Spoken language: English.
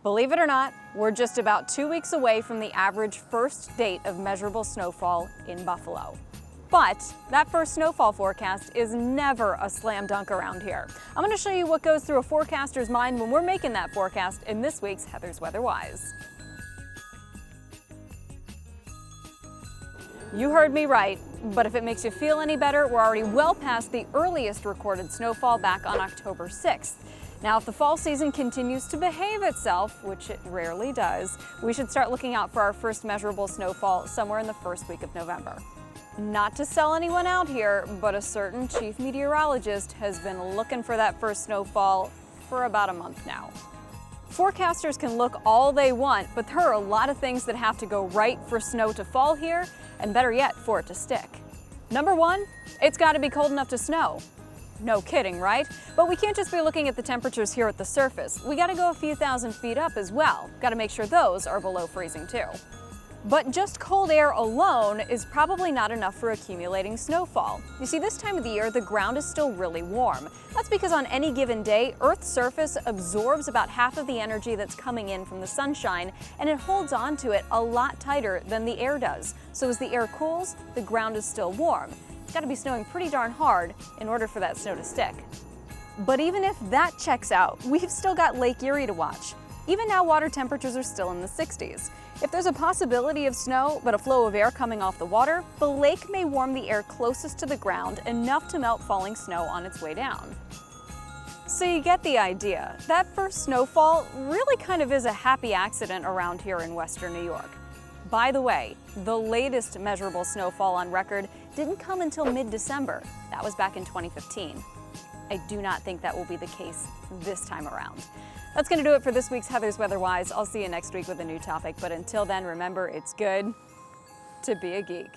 Believe it or not, we're just about 2 weeks away from the average first date of measurable snowfall in Buffalo. But that first snowfall forecast is never a slam dunk around here. I'm going to show you what goes through a forecaster's mind when we're making that forecast in this week's Heather's Weather Wise. You heard me right, but if it makes you feel any better, we're already well past the earliest recorded snowfall back on October 6th. Now, if the fall season continues to behave itself, which it rarely does, we should start looking out for our first measurable snowfall somewhere in the first week of November. Not to sell anyone out here, but a certain chief meteorologist has been looking for that first snowfall for about a month now. Forecasters can look all they want, but there are a lot of things that have to go right for snow to fall here, and better yet, for it to stick. Number one, it's got to be cold enough to snow. No kidding, right? But we can't just be looking at the temperatures here at the surface. We got to go a few thousand feet up as well. Got to make sure those are below freezing too. But just cold air alone is probably not enough for accumulating snowfall. You see, this time of the year, the ground is still really warm. That's because on any given day, Earth's surface absorbs about half of the energy that's coming in from the sunshine, and it holds on to it a lot tighter than the air does. So as the air cools, the ground is still warm. It's got to be snowing pretty darn hard in order for that snow to stick. But even if that checks out, we've still got Lake Erie to watch. Even now, water temperatures are still in the 60s. If there's a possibility of snow, but a flow of air coming off the water, the lake may warm the air closest to the ground enough to melt falling snow on its way down. So you get the idea. That first snowfall really kind of is a happy accident around here in western New York. By the way, the latest measurable snowfall on record didn't come until mid-December. That was back in 2015. I do not think that will be the case this time around. That's going to do it for this week's Heather's Weather Wise. I'll see you next week with a new topic, but until then, remember, it's good to be a geek.